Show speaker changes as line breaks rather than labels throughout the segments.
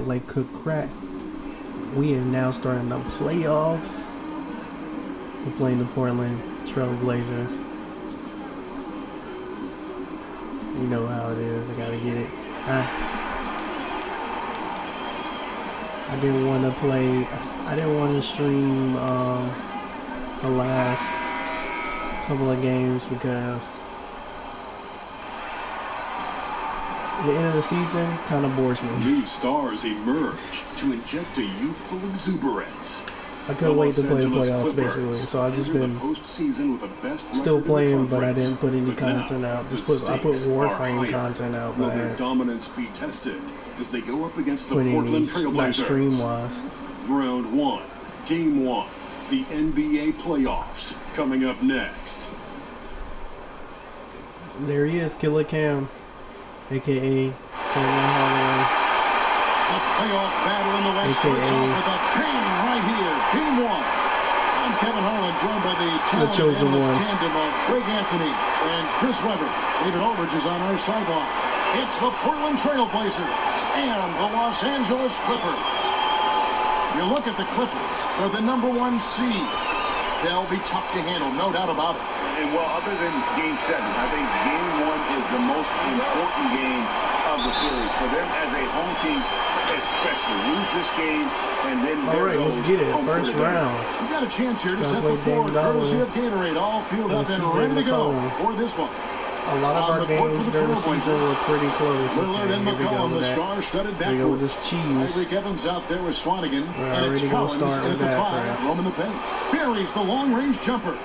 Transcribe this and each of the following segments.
like cook crack. We are now starting the playoffs. We're playing the Portland Trail Blazers. You know how it is. I gotta get it. I didn't want to play. I didn't want to stream the last couple of games because the end of the season kind of bores me.
New stars emerge to inject a youthful exuberance.
I couldn't wait to play the playoffs, basically. So I've just been still playing, but I didn't put any content out. I put Warframe content out, but
their dominance be tested as they go up against the Portland Trail
not
Blazers.
stream-wise.
Round 1, Game 1, the NBA playoffs coming up next.
There he is, Killer Cam, aka Cameron Hardaway.
The playoff battle in the West starts off with a bang right here. Game 1. I'm Kevin Harlan, joined by the
chosen one
tandem of Greg Anthony and Chris Webber. David Aldridge is on our sideline. It's the Portland Trail Blazers and the Los Angeles Clippers. You look at the Clippers, they're the #1 seed. They'll be tough to handle, no doubt about it.
And well, other than Game 7, I think Game 1 is the most important game of the series. For them as a home team, especially. Lose this game, and then
all right, let's get it. First round.
We've got a chance here to set the floor. Courtesy of Gatorade, all fueled up and ready to go for this one.
A lot of our games during the season were pretty close.
Lillard and McCollum, the star-studded backcourt.
We go with this cheese.
Tyreek Evans out there with Swanigan, and it's
already gonna
Collins
start
in
with
at the
that
5,
crap.
roaming the paint. Buries the long-range jumper.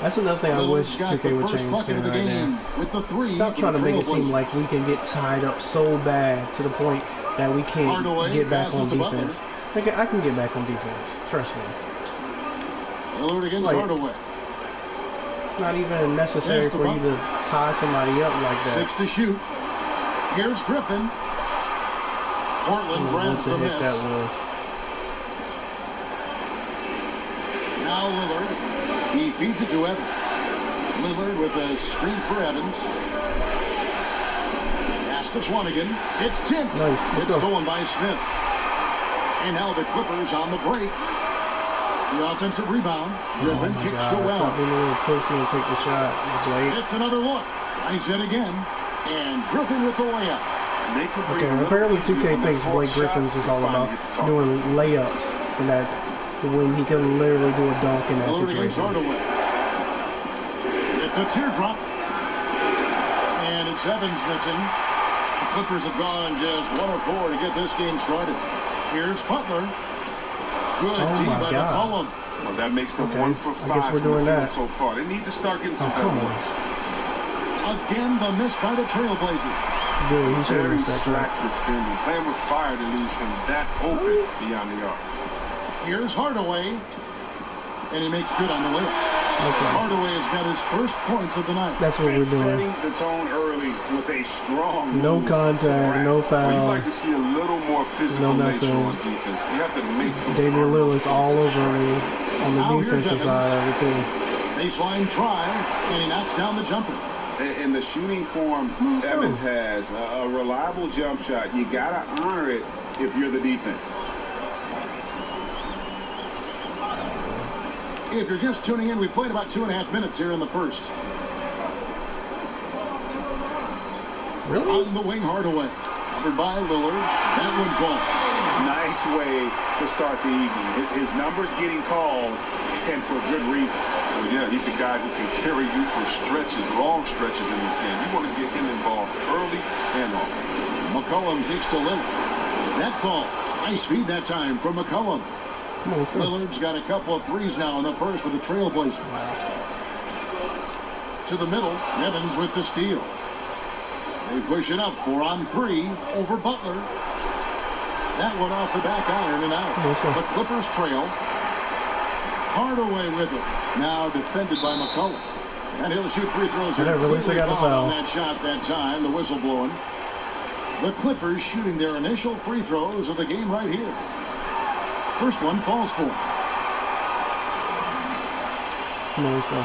That's another thing I wish 2K would change to right now.
With the 3
Stop trying to make it seem like we can get tied up so bad to the point that we can't get back on defense. I can get back on defense. Trust me.
Lillard against Hardaway.
It's not even necessary for you to tie somebody up like that.
6 to shoot. Here's Griffin. Portland grabs the miss.
That was.
Now Lillard. He feeds it to Evans. Lillard with a screen for Evans. Pass to Swanigan. It's tipped.
Nice.
It's stolen by Smith. And now the Clippers on the break. The offensive rebound. Griffin kicks to well.
Stop being a little pussy and take the shot.
It's another look. Nice hit again. And Griffin with the layup.
Okay, apparently 2K thinks Blake Griffin's is all about doing layups, and that when he can literally do a dunk in that situation.
At the teardrop. And it's Evans missing. The Clippers have gone just 1 of 4 to get this game started. Here's Butler. Good D by McCollum.
Well, that makes them 1 for 5.
I guess we're doing that
So far, they need to start getting some
come on.
Again, the miss by the Trailblazers.
Good, he should have
very
missed that
slack
shot.
defending. Playing with fire to leave him that open beyond the arc.
Here's Hardaway. And he makes good on the layup.
Okay.
Hardaway has got his first points of the night.
That's what we're doing.
Setting the tone early with a strong
No
move.
contact, no foul.
Well, you'd like to see a little more physical nature on defense. You have to make
David Lillard's all over me on the defensive side of it too.
Baseline try, and he knocks down the jumper.
In the shooting form Evans has, a reliable jump shot. You got to honor it if you're the defense.
If you're just tuning in, we played about 2.5 minutes here in the first.
Really?
On the wing, Hardaway. Covered by Lillard. That one falls.
Nice way to start the evening. His numbers getting called, and for good reason.
Well, yeah, he's a guy who can carry you for stretches, long stretches in this game. You want to get him involved early and often.
McCollum takes to Lillard. That falls. Nice feed that time from McCollum.
Come on, let's go.
Lillard's got a couple of threes now in the first for the Trailblazers.
Wow.
To the middle, Evans with the steal. They push it up 4 on 3 over Butler. That one off the back iron and out.
Let's go.
The Clippers trail. Hardaway with it. Now defended by McCollum. And he'll shoot free throws.
Whatever, at least I got a foul.
On that shot that time, the whistle blowing. The Clippers shooting their initial free throws of the game right here. First one falls for him.
Come on, let's go.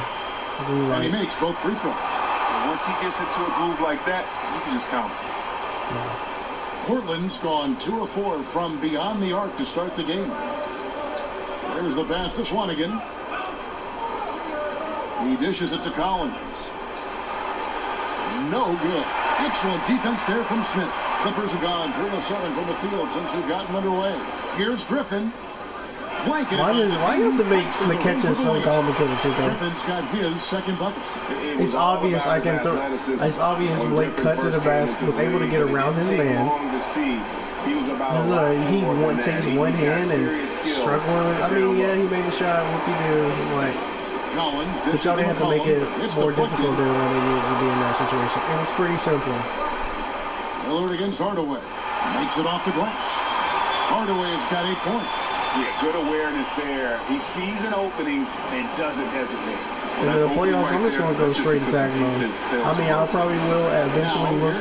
And he makes both free throws.
And once he gets into a groove like that, you can just count him.
Portland's gone 2 of 4 from beyond the arc to start the game. There's the pass to Swanigan. He dishes it to Collins. No good. Excellent defense there from Smith. Clippers have gone 3 of 7 from the field since we've gotten underway. Here's Griffin.
Why do you have to make the catches so complicated, Chico?
Griffin's got his second bucket.
It's obvious I can throw. It's obvious Blake cut to the basket, was able to get around his man. He takes one hand and struggling. I mean, yeah, he made the shot. What do you do? Like, but y'all didn't have to make it more difficult than what they needed to be in that situation. It was pretty simple.
Lillard against Hardaway. Makes it off the glass. Hardaway's got 8 points.
Yeah, good awareness there. He sees an opening and doesn't hesitate.
In the playoffs, I'm just going to go straight attack mode. I mean, I probably will eventually look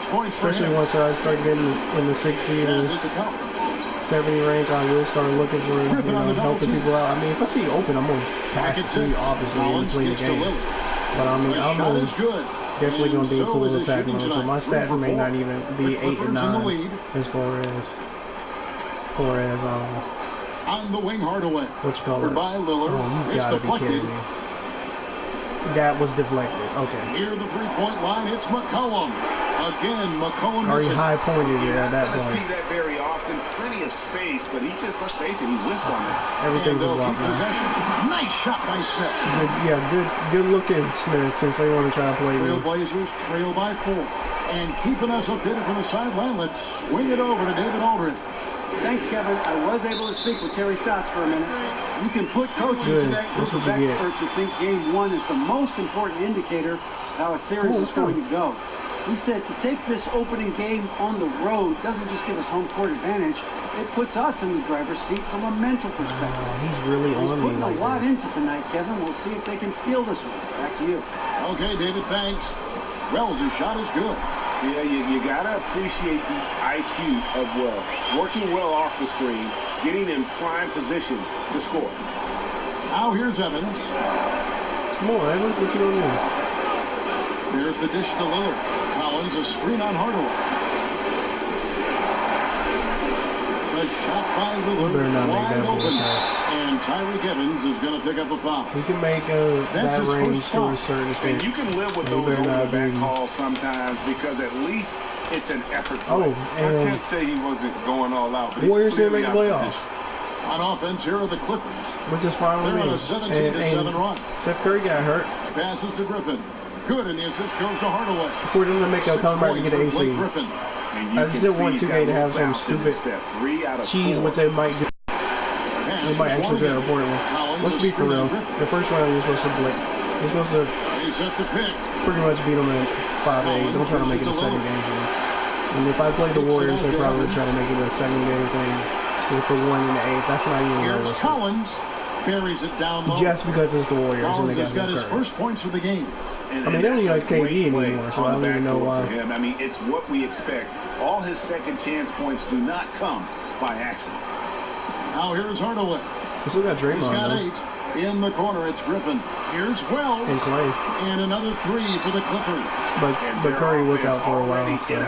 for, especially once I start getting in the 60 or 70 range, I will start looking for, helping people out. I mean, if I see open, I'm going to pass it to you, obviously, in between the game. But I mean, I'm definitely going to be in full attack mode, so my stats may not even be 8 and 9 as far as
on the wing, Hardaway.
What you call it?
By Lillard.
Oh, you gotta be kidding me. That was deflected. Okay.
Near the three-point line, it's McCollum. Again, McCollum.
Are you high pointed at that point?
See that very often. Plenty of space, but he just, let's face it, he whiffs on it.
Everything's a block now.
Nice shot by Smith.
Good looking Smith, since they want to try to play me.
Trailblazers trail by 4. And keeping us updated from the sideline, let's swing it over to David Aldridge.
Thanks, Kevin. I was able to speak with Terry Stotts for a minute. You can put coaching to that group of experts who think game 1 is the most important indicator of how a series is going to go. He said to take this opening game on the road doesn't just give us home court advantage. It puts us in the driver's seat from a mental perspective.
He's really on me.
He's putting a lot into tonight, Kevin. We'll see if they can steal this one. Back to you.
Okay, David, thanks. Wells' shot is good.
Yeah, you got to appreciate the IQ of Wells. Working well off the screen, getting in prime position to score.
Now here's Evans.
Come on, Evans, what you doing there?
There's the dish to Lillard. Collins, a screen on Hardaway. The shot by Lillard,
better not make that
open.
bullshit.
And Tyreek Evans is going to pick up a foul.
He can make that range to a certain extent.
And you can live with those over-the-back calls sometimes because at least it's an effort.
Oh, and
I can't say he wasn't going all out. But
Warriors didn't make the playoffs.
On offense, here are the Clippers.
Which is fine with me.
They're on a 17-7 run.
Seth Curry got hurt.
Passes to Griffin. Good, and the assist goes to Hardaway.
For them to make a comeback to get an AC. I still want 2K to have some stupid cheese, which they might do. They might actually do it Portland. Let's be for real. The first round you're supposed to blink. You're supposed to pretty much beat them at 5-8. Don't try to make it a second game thing. And if I play the Warriors, they probably would try to make it a second game thing with the 1 and the 8. That's not even realistic.
Collins buries it down low.
Just because it's the Warriors and they got
his first points of the game.
I mean, they don't even like KD anymore, so I don't even know why.
I mean, it's what we expect. All his second chance points do not come by accident.
Now here's Hardaway.
We still got Draymond.
He's got 8. In the corner, it's Griffin. Here's Wells.
And Clay.
And another 3 for the Clippers.
But Curry was out for a while, so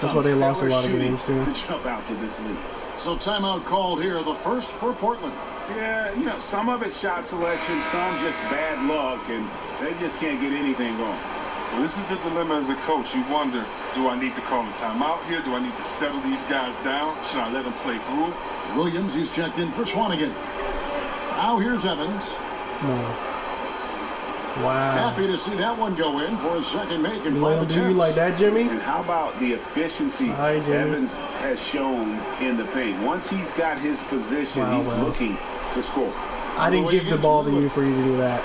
that's why they lost a lot of games, too.
To jump out to this league.
So timeout called here, the first for Portland.
Yeah, some of it's shot selection, some just bad luck, and they just can't get anything going.
Well, this is the dilemma as a coach. You wonder, do I need to call a timeout here? Do I need to settle these guys down? Should I let them play through?
Williams, he's checked in for Swanigan. Now here's Evans.
No. Wow.
Happy to see that one go in for a second make and 5 attempts.
Do you like that, Jimmy?
And how about the efficiency Evans has shown in the paint? Once he's got his position, he's looking to score.
I didn't give the ball to you for you to do that.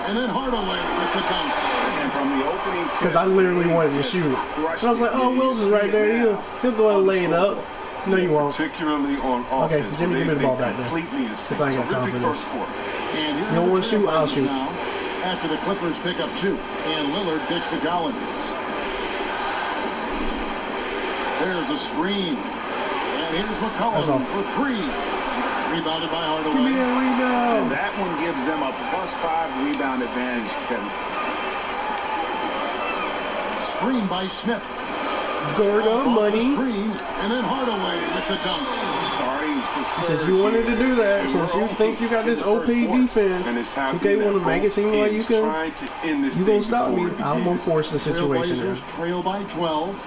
And then Hardaway with the dunk.
And from the opening,
because I literally wanted to shoot. And I was like, oh, Wills is right there. He'll go and lay it up. No, you won't.
Particularly on offense.
Okay, Jimmy, give me the ball back there. Because I ain't got time for this. You don't want to shoot? I'll shoot.
After the Clippers pick up 2. And Lillard kicks to Collins. There's a screen. And here's McCollum for 3. Rebounded by Hardaway.
Give me that rebound.
And that one gives them a +5 rebound advantage, Kevin.
Screen by Smith.
Gerda money.
And then Hardaway with the dunk.
Since you wanted to do that, since you think you got this OP defense, 2K want to make it seem like you gonna stop me. I'm gonna force the situation now.
Trail by 12.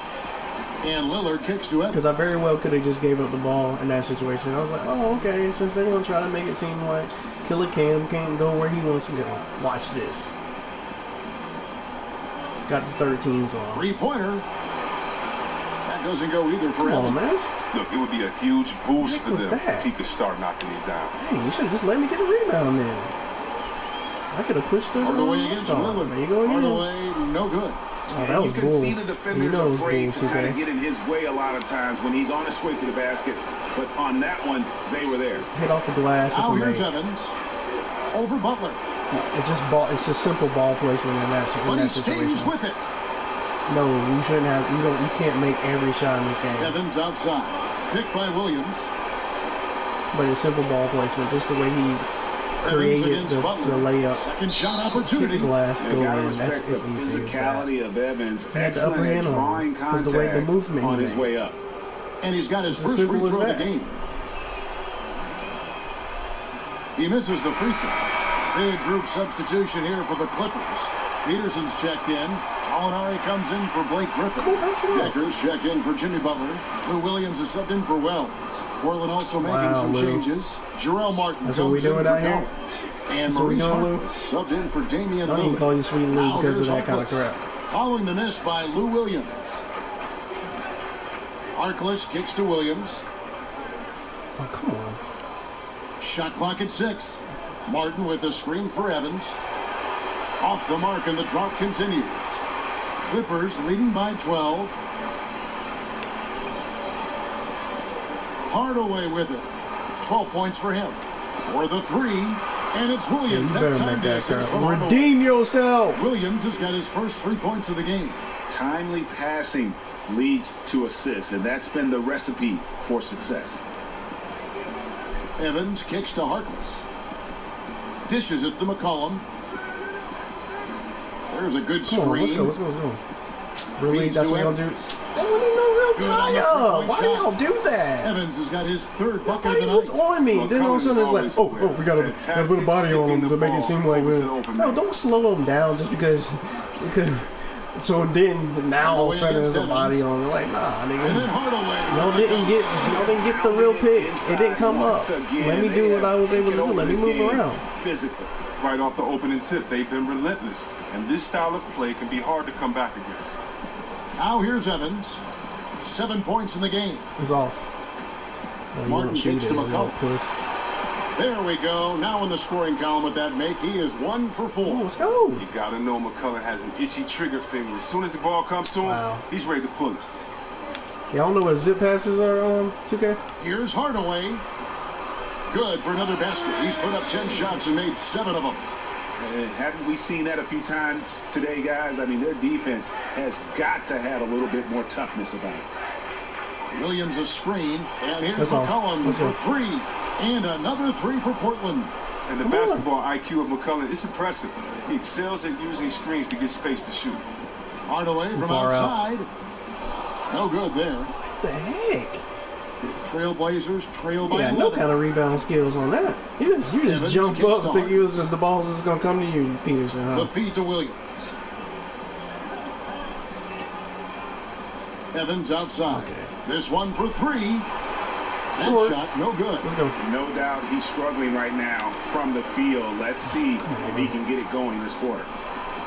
And Lillard kicks to Evans.
Because I very well could have just gave up the ball in that situation. I was like, oh, okay, since they're going to try to make it seem like Killer Cam can't go where he wants to go. Watch this. Got the 13s on.
Three-pointer. That doesn't go either for
Come on,
Evans.
man.
Look, it would be a huge boost for them
that?
if he could start knocking these down.
Hey, you should have just let me get a rebound then. I could have pushed this
Hardaway against Lillard.
There you go again.
Hardaway, no good.
Oh, that was
you can
bull.
see the defender's afraid to kind of get in his way a lot of times when he's on his way to the basket. But on that one, they were there.
Hit off the glass.
Now here's Evans over Butler.
It's just simple ball placement in that situation.
Stays with it.
No, you shouldn't have. You can't make every shot in this game.
Evans outside, picked by Williams.
But it's simple ball placement, just the way he created the layup.
Second shot opportunity.
Hit the glass, go in. That's as easy as that.
Of Evans,
He had the upper hand on him because the way the movement
on
he
his
made.
way up.
And he's got his
It's as
first free
simple
throw
as
of the
that.
game. He misses the free throw. Big group substitution here for the Clippers. Peterson's checked in. Molinari comes in for Blake Griffin. Deckers check in for Jimmy Butler. Lou Williams is subbed in for Wells. Portland also making some changes. Jarrell Martin
That's what we doing out here?
And
That's what we
Maurice
doing, Lou?
Harkless subbed in for Damian
I don't even
Lillard.
call you Sweet Lou
Now
because of
here's
that kind of
Harkless.
crap.
Following the miss by Lou Williams. Harkless kicks to Williams.
Oh, come on.
Shot clock at 6. Martin with the screen for Evans. Off the mark and the drought continues. Clippers leading by 12. Hardaway with it. 12 points for him. For the 3. And it's Williams.
You better
That time
make that
distance
crap.
from Hardaway.
Redeem yourself.
Williams has got his first 3 points of the game.
Timely passing leads to assists, and that's been the recipe for success.
Evans kicks to Harkless. Dishes it to McCollum. There's a good
Come
screen.
on, let's go. Really?
Feeds
That's
to
what y'all do?
Evans.
That wasn't even no real
Good on the
tie-up.
three-point
Why do y'all
shot.
do that?
Evans has got his third bucket of
Nobody
the
was
night.
on me.
Well,
Then all of a sudden it's like,
Cullen's
we gotta put a body on him to make it seem like we're... No, don't slow him down just because so then now all of a sudden there's a body on him. Like, nah,
And then
nigga.
Hardaway.
Y'all didn't get the real pick. It didn't come up. Let me do what I was able to do. Let me move around.
Physically.
Right off the opening tip, they've been relentless. And this style of play can be hard to come back against.
Now here's Evans. 7 points in the game.
It's off. Oh, you
Martin
don't shoot
kicks
it,
to
you
McCollum.
little puss.
There we go. Now in the scoring column with that make, he is 1 for 4.
Oh, let's go.
You gotta know McCullough has an itchy trigger finger. As soon as the ball comes to him,
Wow.
he's ready to pull it.
Y'all know what zip passes are on 2K?
Here's Hardaway. Good for another basket. He's put up 10 shots and made 7 of them.
Haven't we seen that a few times today, guys? I mean, their defense has got to have a little bit more toughness about it.
Williams a screen. And here's
That's all.
McCollum
Let's go.
for 3. And another 3 for Portland.
And the
Come on.
basketball IQ of McCullough is impressive. He excels at using screens to get space to shoot.
Hardaway from
far out.
outside. No good there.
What the heck?
Trailblazers trail by
Yeah,
11.
no kind of rebound skills on that. You just
Evans
jump
kicks
up
to
thinking the ball is going to come to you, Peterson,
The
huh?
feed to Williams. Evans outside.
Okay.
This one for 3. That
Short.
shot, no good.
Let's go.
No doubt he's struggling right now from the field. Let's see if he can get it going this quarter.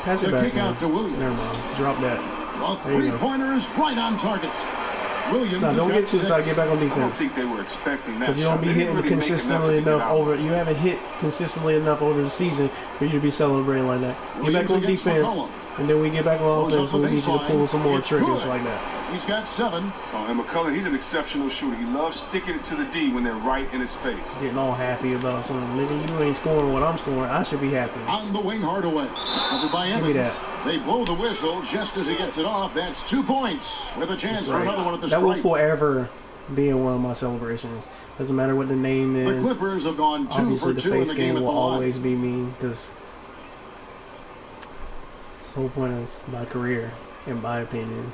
Pass it
The
back,
kick
man.
out to Williams.
Never mind. Drop that.
A
There you go.
three-pointer is right on target. Williams
No,
has
don't
got
get to the
6.
side. Get back on
I don't
defense.
think they were expecting that
Because you don't
shot.
be
They didn't
hitting
really make an effort
consistently
to get
enough
out.
over. You haven't hit consistently enough over the season for you to be celebrating like that. Get
Williams
back on
against
defense,
McCollum.
and then we get back on
Goes
offense.
up the
We need you to
baseline.
pull some more
It's
triggers
good.
like that.
He's got 7.
Oh, and McCullough, he's an exceptional shooter. He loves sticking it to the D when they're right in his face.
Getting all happy about something. Nigga, you ain't scoring what I'm scoring. I should be happy.
On the wing, Hardaway. Covered by Evans.
Give me that.
They blow the whistle just as he gets it off. That's 2 points with a chance
That's
for
right.
another one at the
That will
stripe.
forever be in one of my celebrations. Doesn't matter what the name
The
is.
Clippers have gone 2
Obviously,
for
the
2 in
face
the game
game
at
will
the line.
always be me because it's the whole point of my career, in my opinion.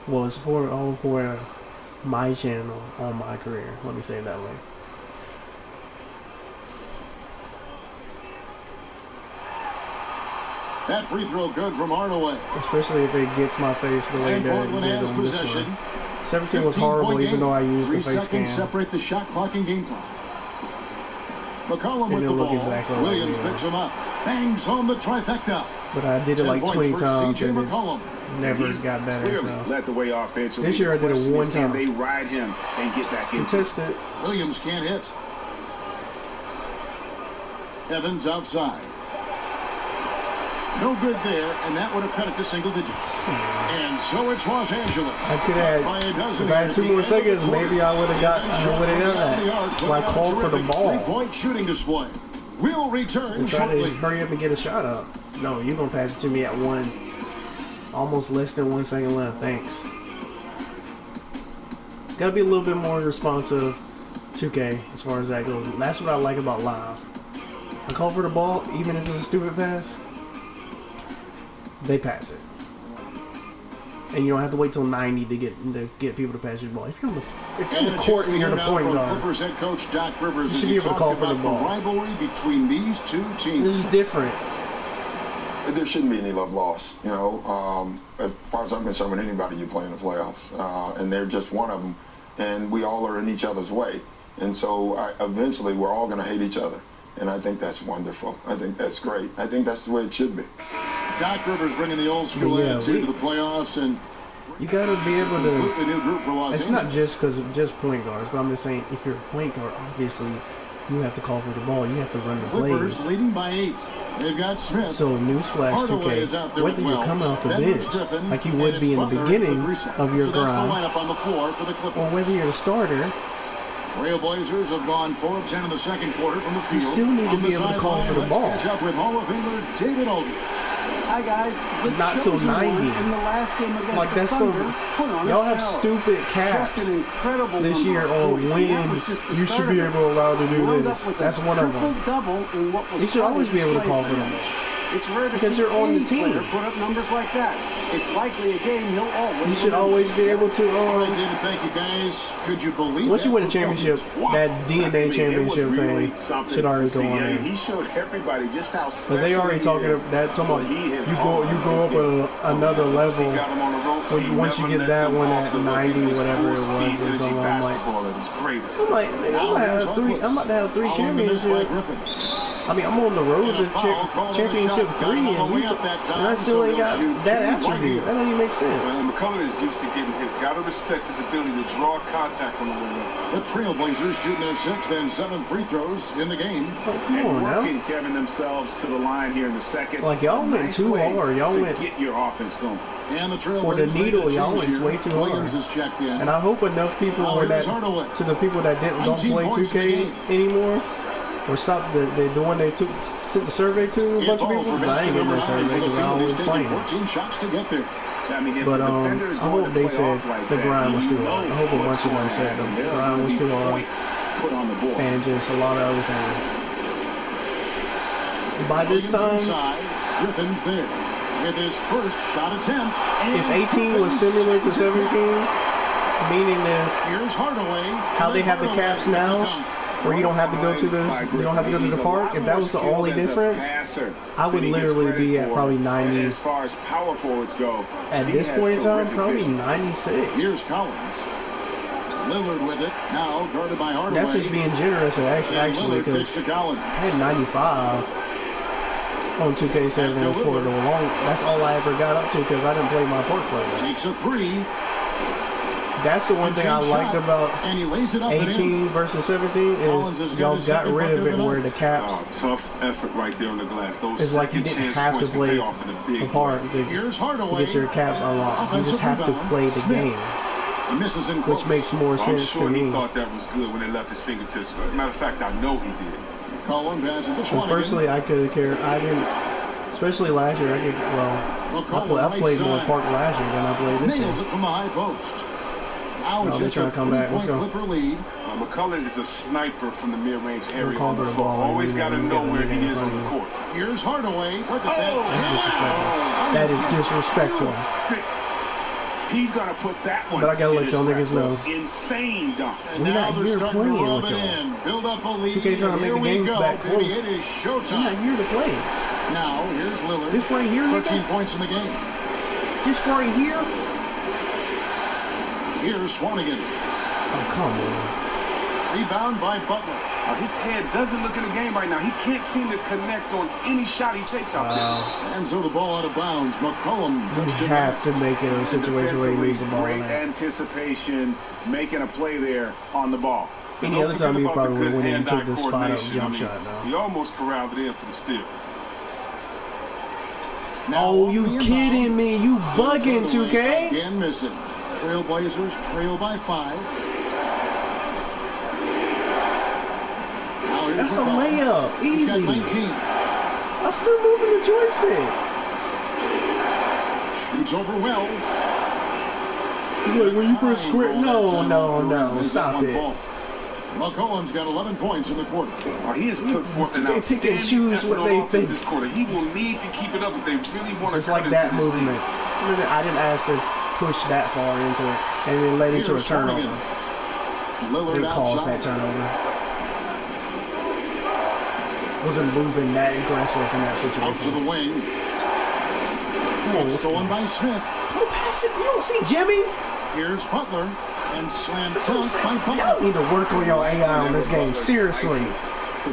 Well, it's all for my channel on my career. Let me say it that way.
That free throw good from Hardaway.
Especially if it gets my face the way that it did on this one. 17 was horrible, even though I used the face scan.
Separate the shot clock and game clock. McCollum with the
look
ball.
exactly
Williams
like
picks him up. Bangs home the trifecta.
But I did it like 20 times and it never got better. So.
Led the way offensively.
This year I did it one time.
They ride him and get back in.
Test it.
Williams can't hit. Evans outside. No good there, and that would have cut it to single digits. And so it's Los Angeles.
I could have, if I had 2 more seconds, maybe I would have done that. So I called for the ball.
Three-point shooting display. We'll return
try
shortly.
to hurry up and get a shot up. No, you're going to pass it to me at 1. Almost less than 1 second left. Thanks. Got to be a little bit more responsive 2K as far as that goes. That's what I like about live. I call for the ball, even if it's a stupid pass. They pass it, and you don't have to wait till 90 to get people to pass you the ball. If you're on the court and you're the point guard,
Clippers head coach Doc Rivers,
you should be able to call for the ball.
Rivalry between these two teams.
This is different.
There shouldn't be any love lost. You know, as far as I'm concerned, with anybody you play in the playoffs, and they're just one of them, and we all are in each other's way, and so eventually we're all going to hate each other. And I think that's wonderful. I think that's great. I think that's the way it should be.
Doc Rivers bringing the old school attitude to the playoffs, and
you got to be able to.
New group for Los
it's
Angeles.
Not just because of just point guards, but I'm just saying if you're a point guard, obviously you have to call for the ball. You have to run the
Clippers
plays.
leading by 8. They've got Smith.
So newsflash 2K, whether you're coming off the bench like you would be in the beginning of your grind, or whether you're the starter.
Trailblazers have gone 4 of 10 in the second quarter from the field.
You still need to be able to call for the ball.
Catch up with Hall of Famer David Aldridge.
Hi guys.
Not till 90.
In the last game against
like that's so. Y'all have stupid caps this year on when you should be able to allow to do this. That's one of them. You should always be able to call for them.
It's rare to
because
see
you're on the
any
team.
player put up numbers like that. It's likely a game he'll always.
You should always be able to.
David, thank you guys. Could you believe?
Once you win a championship, that DNA championship thing should already go on there.
He showed everybody just how special.
But they already talking about you go up another level. Once you get that one at 90, whatever it was, or something, I'm like, I'm about to have 3 championships. I mean, I'm on the road to championship 3, and I still ain't got that attribute. That don't even make sense.
Well, McCollum is used to getting hit. Got to respect his ability to draw contact on the way up.
The Trailblazers shooting their 6th and 7th free throws in the game.
Oh, come on now.
Kevin themselves to the line here in the second.
Like y'all went too hard. Y'all went
get your offense going.
And the
for the needle. Y'all went way too hard. And I hope enough people were that to the people that don't play 2K anymore. Or stop the one they sent the survey to a bunch of people. I ain't getting that survey because I always playing.
14 shots to get there.
But I hope they said the grind was too hard. I hope a bunch of them said the grind was too hard. And just a lot of other things. By this time,
Griffin's there with his first shot attempt.
If 18 was similar to 17, meaning that how they have the caps now, where you don't have to go to the park. If that was the only difference, I would literally be at probably 90.
As far as power forwards go,
at this point in time, probably 96.
Here's Collins. Lillard with it now, guarded by Hardaway.
That's just being generous, actually, because I had 95 on 2K7 for the long. That's all I ever got up to because I didn't play my park player.
Takes a 3.
That's the one thing I liked about 18 versus 17 is y'all got rid of it where the caps.
Tough effort right there on the glass.
It's like you didn't have to play the park to get your caps unlocked. You just have to play the game, which makes more sense to me.
He thought that was good when they left his fingertips. Matter of fact, I know he did.
Because personally, I could care. I didn't. Especially last year, I played more park last year than I played this year.
Nails it from the high post.
No, they're trying to come back. Let's go.
McCollum is a sniper from the mid-range area.
Call for the ball.
Always got to know where he is on the court.
Here's Hardaway.
That's disrespectful. That is disrespectful.
He's going to put that one.
But I gotta let y'all niggas know.
Insane dunk.
We're not here playing with y'all.
Build up a lead.
2K trying to make the game back close.
It is showtime.
I'm not here to play.
Now, here's Lillard.
This right here,
13
nigga?
points in the game.
This right here?
Here's Swanigan.
Oh, come on.
Rebound by Butler.
His head doesn't look in the game right now. He can't seem to connect on any shot he takes out there.
And so the ball out of bounds. McCollum
You have to make it a situation where you lose the ball.
Great anticipation, making a play there on the ball.
Any other time you probably would have went in and took the spot up jump shot now.
He almost corralled it in for the steal.
Oh, you kidding me? You bugging, 2K?
Again missing. Trailblazers trail by 5.
That's a layup. Easy. I'm still moving the joystick.
Shoots over Wells.
He's like, when you press square. No. Stop it.
McCollum's got 11 points in the quarter.
He has put forth an
They pick and choose what they think.
This quarter. He will need to keep it up if they really want to.
Just like that movement. I didn't ask to push that far into it, and then led into a turnover. It caused that turnover. Wasn't moving that aggressive in that situation.
Out to the wing. Stolen by Smith.
Don't pass it. You don't see Jimmy.
Here's Butler. And slam dunk by Butler.
Y'all need to work on your AI on this game. Seriously.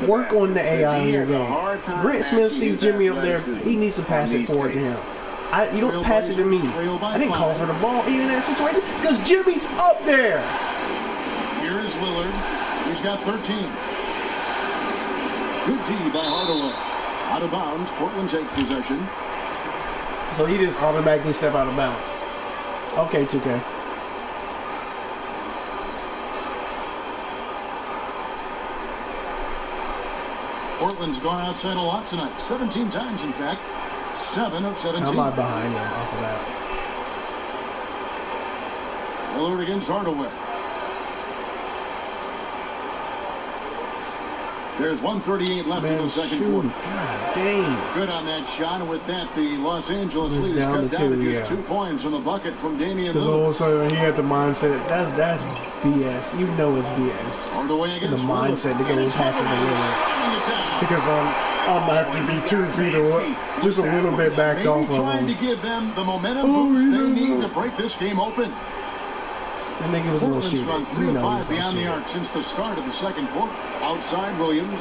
Work on the AI in your game. Grant Smith sees Jimmy up there. He needs to pass it forward to him. You don't pass it to me. I didn't call for the ball even in that situation because Jimmy's up there.
Here's Lillard. He's got 13. Good D by Hardaway. Out of bounds. Portland takes possession.
So he just automatically step out of bounds. Okay, 2K.
Portland's gone outside a lot tonight. 17 times, in fact. 7 of 17.
I'm not behind him off of that.
Lillard against Hardaway. There's 1:38 left in the second quarter.
God dang.
Good on that shot. And with that, the Los Angeles lead is
down
cut
to
down to
2,
just 2 points from the bucket from Damian
Because all of
Lillard.
a sudden he had the mindset, that's BS. You know it's BS.
Hardaway
The
against
mindset to go and pass it to Lillard. Because I'm going to have to be 2 feet away, just a little bit backed off of
trying to
him.
give them the momentum boost they need to break this game open.
That nigga was going to shoot
Portland's
it.
run 3
You
of
know he's
5
going to
beyond the
shoot
arc since the start of the second quarter. Outside Williams.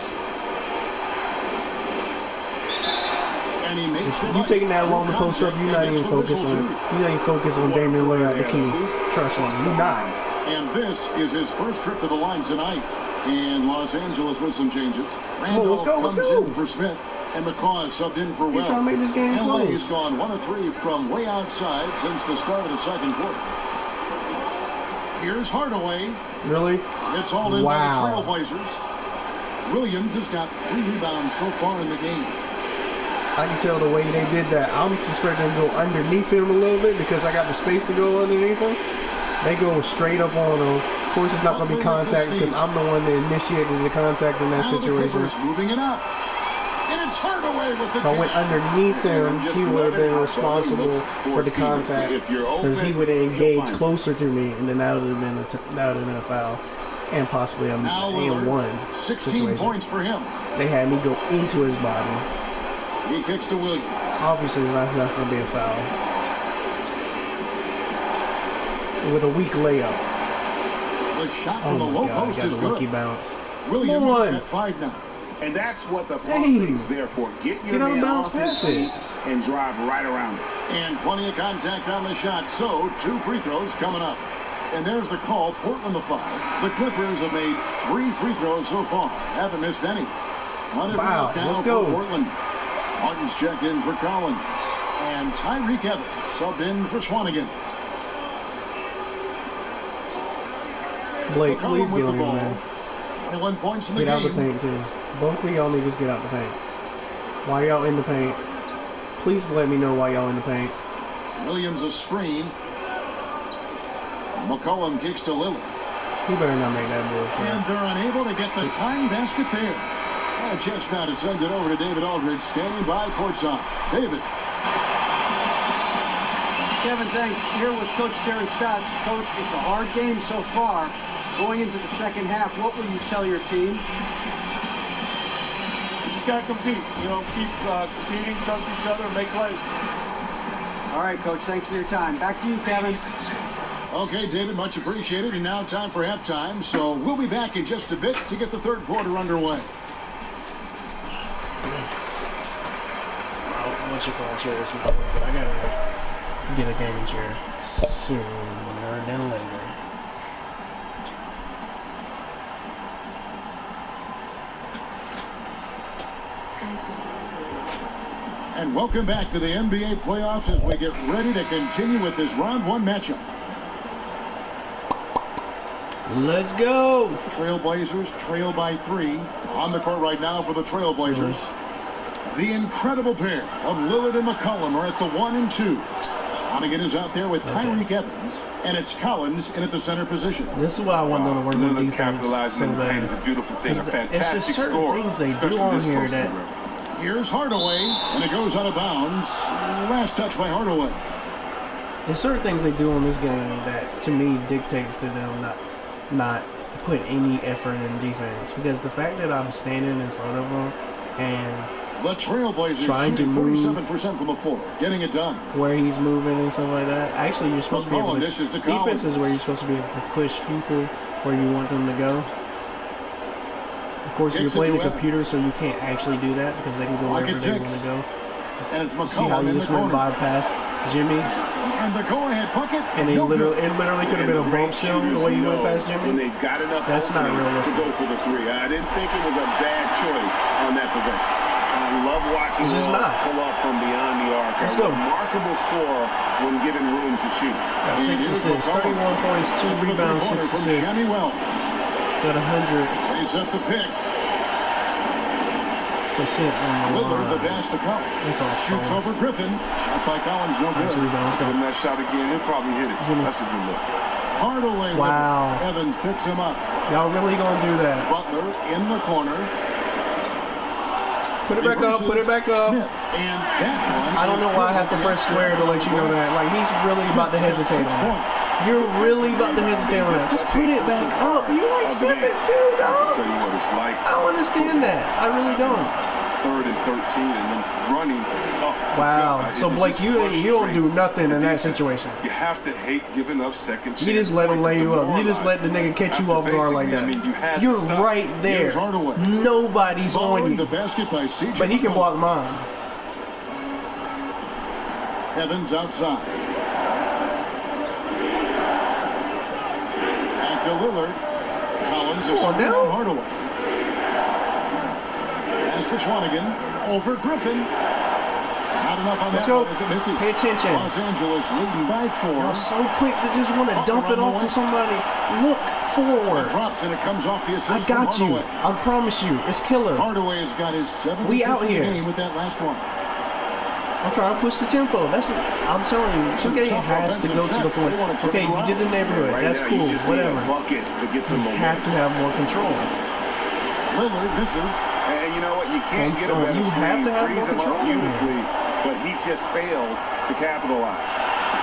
And he makes
it. If you taking that long to post up, you're not even focused on Damian Lillard the key. Trust me, you're not.
And this is his first trip to the line tonight in Los Angeles with some changes. Randolph
let's go.
comes in for Smith, and McCaw is subbed in for Wells.
Trying to make this game
LA's
close.
gone 1 of 3 from way outside since the start of the second quarter. Here's Hardaway.
Really?
It's all in by the Trailblazers. Williams has got 3 rebounds so far in the game.
I can tell the way they did that. I'm suspecting to go underneath him a little bit because I got the space to go underneath him. They go straight up on him. Of course, it's not going to be contact because I'm the one that initiated the contact in that situation.
Moving it up. And it's Hardaway with the
If I went underneath him, he would have been responsible for the contact because he would have engaged closer to me, and then that would have been a foul and possibly a one
16
situation.
Points for him.
They had me go into his body.
He kicks to Williams.
Obviously, that's not going to be a foul. With a weak layup.
The shot from the low post
got
is
a
good.
lucky bounce.
Williams
Come on.
at 5 now.
And that's what the is there for. Get
out of
man
bounds,
off his
pass
feet
it.
and drive right around it.
And plenty of contact on the shot. So 2 free throws coming up. And there's the call. Portland the foul. The Clippers have made 3 free throws so far. Haven't missed any.
Wow, let's go.
Portland. Martin's checked in for Collins. And Tyreek Evans subbed in for Swanigan.
Blake, please get on here, man.
21 points in the
game. Get out the paint, too. Both of y'all niggas get out the paint. Why y'all in the paint? Please let me know why y'all in the paint.
Williams a screen. McCollum kicks to Lillard.
He better not make that move.
And they're unable to get the tying basket there. A chance now to send it over to David Aldridge, standing by courtside. David.
Kevin, thanks. Here with Coach Terry Stotts. Coach, it's a hard game so far. Going into the second half, what will you tell your team?
You just got to compete. You know, keep competing, trust each other, and make plays.
All right, Coach, thanks for your time. Back to you, Kevin.
Okay, David, much appreciated. And now time for halftime. So we'll be back in just a bit to get the third quarter underway.
What you call chairs, but I gotta get a gaming chair sooner than later.
And welcome back to the NBA playoffs as we get ready to continue with this round one matchup.
Let's go!
Trailblazers trail by 3 on the court right now for the Trailblazers. The incredible pair of Lillard and McCollum are at the 1 and 2. Swanigan is out there with Tyreek Evans, and it's Collins in at the center position.
This is why I want them to work on defense
capitalizing
so
in the paint is
bad.
a beautiful thing, a fantastic
It's just certain
score,
things they do
especially
on
this
here
close
that...
to the rim.
Here's Hardaway, and it goes out of bounds. Last touch by Hardaway.
There's certain things they do on this game that, to me, dictates to them not put any effort in defense. Because the fact that I'm standing in front of them and
the Trailblazers
trying to
shooting
move
47% from the floor, getting it done.
where he's moving and stuff like that. Actually, you're supposed to be able to... Defense is where you're supposed to be able to push people where you want them to go. Of course, you're playing the computer, so you can't actually do that because they can go wherever they want to go.
And it's
See how he just went bypass Jimmy?
And the go-ahead bucket.
And it literally could have been a bump still the way he went past Jimmy.
When they got enough
That's not realistic.
to go for the 3. I didn't think it was a bad choice on that possession. I love watching
It's just
him
not.
pull up from beyond the arc.
Let's
A
go.
remarkable score when given room to shoot.
Got 6 assists, 31 points, 2 rebounds, 6 assists. Got 100%.
They set the pick.
On the
Lillard, the
line.
dash to Collins.
That's all.
Shoots over Griffin. Shot by Collins, no
Nice
good.
rebound. Let's go.
Give him that shot again, he'll probably hit it.
Jimmy.
That's a good look.
Hardaway.
Wow.
With it. Evans picks him up.
Y'all really gonna do that?
Butler in the corner.
Put it back up. Put it back up.
Smith. And that one.
I don't know why I have to press square to let you know that. Like, he's really about to hesitate on that. You're really about to hesitate on that. Just put it back up. You like 7-2, dog.
I'll tell you what it's like.
I don't understand that. I really don't.
3rd and 13 and then running. Oh,
Wow.
God,
So
it
Blake,
just
you don't do
frustrates
nothing
the
in that
defense.
situation.
You have to hate giving up second chance.
You just let him
points.
lay
It's
you up. You just let
demoralizing.
the nigga catch you
After
off guard like
basically,
that.
I mean, you had to
You're
stop.
right there.
Here's Hardaway.
Nobody's on
Following the
you.
basket by CJ.
But he can block mine.
Evans outside. Back to Lillard. Collins is
on now.
Hardaway. Pass to Swanigan. Over Griffin. Not enough on
Let's
that
go.
one as it misses.
Pay attention.
Los Angeles leading by 4.
Y'all so quick to just want to dump it off to somebody. Look forward.
Drops and it comes off the assist
I got
from
you.
Hardaway.
I promise you. It's killer.
Hardaway has got his 7th
We
assist
out
of the
here.
game with that last one.
I'm trying to push the tempo. I'm telling you, 2K has to go to the point. Okay, you did the neighborhood.
Right
That's
now,
cool.
you just
Whatever.
need a bucket to get some
You have to have more control.
Lillard misses.
And you know what? You can't get a better
You have
screen,
to have
freeze
more
him up
control.
beautifully, but he just fails to capitalize.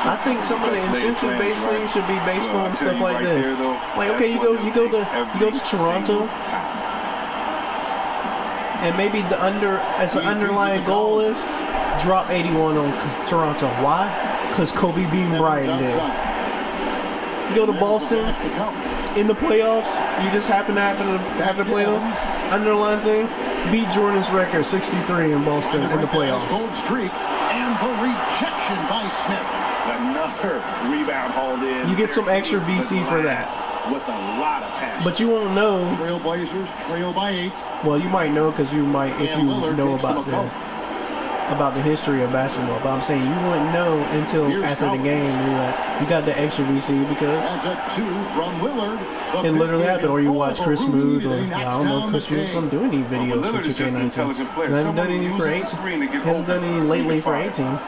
I think some of the incentive-based things should be based on stuff like this. Like, okay, you go to Toronto, and maybe as an underlying goal is drop 81 on Toronto. Why? Because Kobe beat Bryant did. You go to Boston in the playoffs, you just happen to have the playoffs. Underlying thing, beat Jordan's record 63 in Boston in the playoffs.
Gold streak and the rejection by Smith.
Another rebound hauled in.
You get some extra VC for that.
With a lot of passion.
But you won't know.
Trailblazers trail by 8.
Well, you might know because you might, if
And
you
Lillard
know
takes
about the history of basketball. But I'm saying you wouldn't know until after the game. You got the extra VC because.
That's a 2 from Lillard.
It literally happened, or you watch Chris Smooth, or I don't know if Chris Smooth's going to do any videos for 2K19. He hasn't done any for 8. He hasn't done any lately for 18.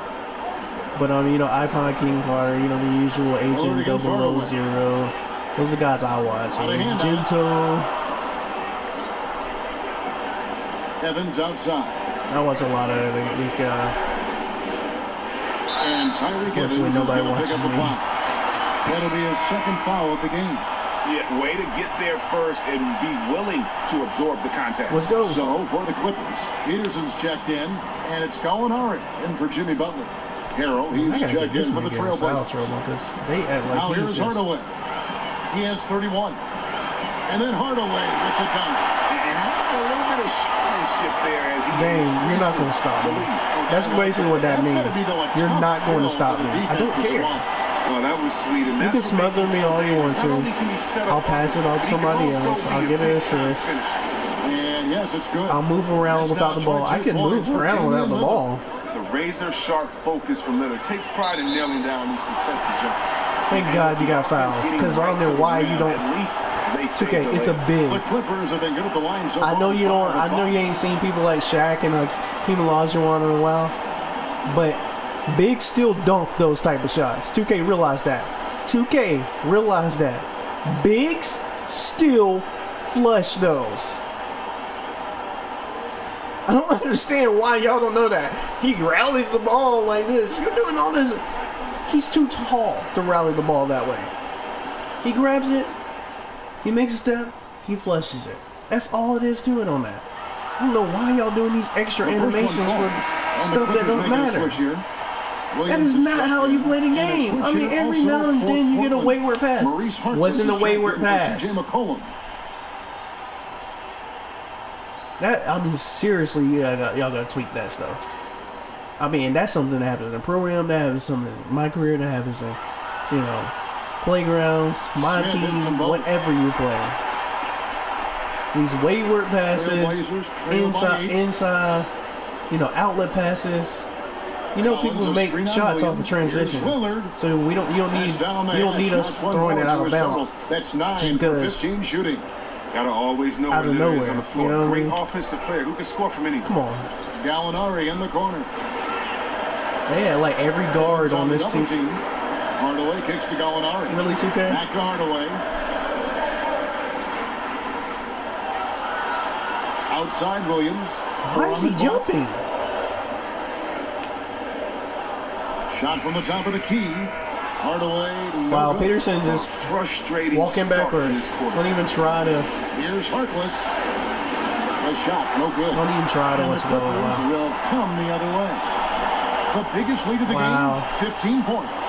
But iPod King Carter, the usual Agent 000. Those are the guys I watch. It's Gento.
Evans outside.
I watch a lot of these guys.
And And Tyreek Evans is
nobody
going to
watches
pick up the
me.
foul. That'll be his second foul of the game.
Yeah, way to get there first and be willing to absorb the contact.
Let's go.
So for the Clippers, Peterson's checked in, and it's Gallinari in for Jimmy Butler. Harrell, he's checked in for the Trailblazers.
Because they act like
Now here's Hardaway. He has 31. And then Hardaway with the dunk.
And a little bit of showmanship there as he...
Dang, you're not going to stop me. That's basically what that means. You're not going to stop me. I don't care.
Well, that was sweet. And
You can smother me all you want to. I'll pass it on to somebody else. I'll get an assist.
And yes, it's good.
I'll move around without the ball. I can move around without the ball.
The razor-sharp focus from Leonard takes pride in nailing down these contested jumpers.
Thank God you got fouled. Because I don't know why you don't. It's okay. It's a big.
The Clippers have been good at the line so
I know
far.
you don't. I know you ain't seen people like Shaq and Hakeem Olajuwon in a while, but bigs still dunk those type of shots. 2K realize that. 2K realize that. Bigs still flush those. I don't understand why y'all don't know that. He rallies the ball like this. You're doing all this. He's too tall to rally the ball that way. He grabs it. He makes a step. He flushes it. That's all it is to it on that. I don't know why y'all doing these extra animations for stuff that don't matter. That is not how you play the game. I mean, every now and then you get a wayward pass. Wasn't a wayward pass. That, I mean, seriously, yeah, y'all gotta tweak that stuff. I mean, that's something that happens in the program, that happens something in my career, that happens in, you know, playgrounds, my team, whatever you play. These wayward passes, inside, you know, outlet passes. You know, people make shots off of transition, so you don't need us throwing it out of bounds.
That's 9 for 15 shooting.
Gotta always know
out of nowhere.
on the floor.
You know what I mean?
Great offensive player who can score from anywhere.
Come on.
Gallinari in the corner.
They had like every guard on this team.
Hardaway kicks to Gallinari.
Really, 2K?
Back to Hardaway. Outside Williams.
Why is he jumping?
Shot from the top of the key. Hardaway.
Wow, Peterson just
frustrating
walking backwards. Don't even try to.
Here's Harkless. The shot, no good.
Don't even try to what's going on.
Will come the other way. The biggest lead of the game, 15 points.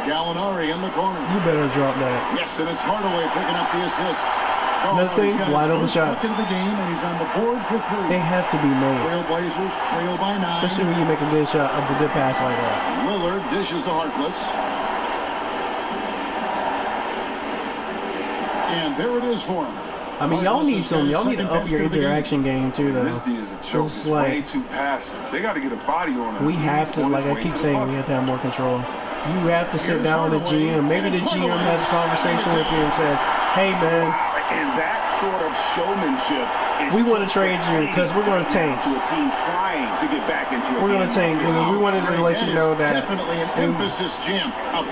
Gallinari in the corner.
You better drop that.
Yes, and it's Hardaway picking up the assist.
Another thing, wide open shots.
Into the game, and he's on the board for 3.
They have to be made.
Trailblazers trail by 9.
Especially when you make a good shot, a good pass like that.
Lillard dishes to Harkless. And there it is for him.
I mean, y'all need to up your interaction game too, though.
This D is a joke. It's way too passive. They got to get a body on him.
We have to, like I keep saying, we have to have more control. You have to sit down with the GM. Maybe the GM has a conversation with you and says, "Hey, man,
and that sort of showmanship
we want to trade you because we're going to tank.
To a team trying to get back into
we're going to tank, and we wanted to let you know that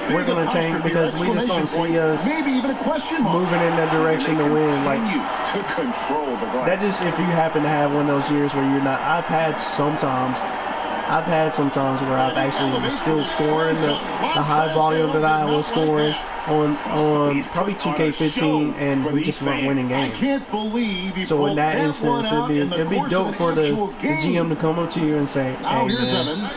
we're going to tank because we just don't see us moving in that direction to win. Like
to control the glass.
That just if you happen to have one of those years where you're not. I've had some times where I've actually was still scoring the high volume that I was scoring on probably 2K15, and we just weren't winning games.
I can't believe
so in that instance, it'd be dope for the GM to come up to you and say, "Hey, man,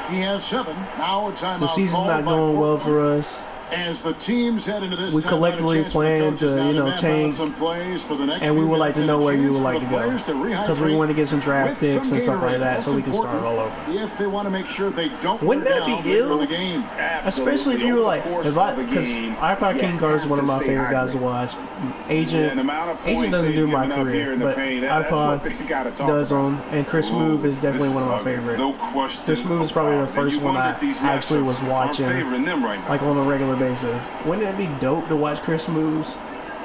he has 7. Now a timeout.
The season's not going well for us.
As the teams head into this,
we collectively plan to, tank, and we would like to know where you would like to go, because we want to get some draft picks and stuff like that, so we can start all over."
If they want to make sure they don't,
wouldn't that be ill? Especially if you were like, because iPod King Card is one of my favorite guys to watch. Agent doesn't do my career, but iPod does on, and Chris Move is definitely one of my favorite.
No question.
Chris Move is probably the first one I actually was watching, like on a regular basis. Wouldn't it be dope to watch Chris Moove's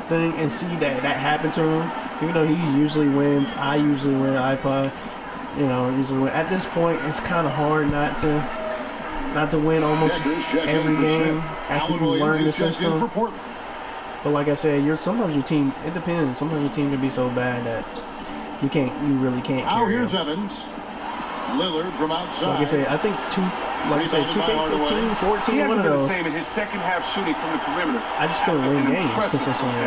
thing and see that happen to him? Even though he usually wins, I usually win iPod. Usually win. At this point, it's kind of hard not to win almost every game after you learn the system. But like I said, sometimes your team. It depends. Sometimes your team can be so bad that you really can't carry
here's
them.
Evans. Lillard from outside.
Like I said, I think 2K15, 14,
He
one
hasn't
of
been the
those.
same in his second half shooting from the perimeter.
I just couldn't win games consistently.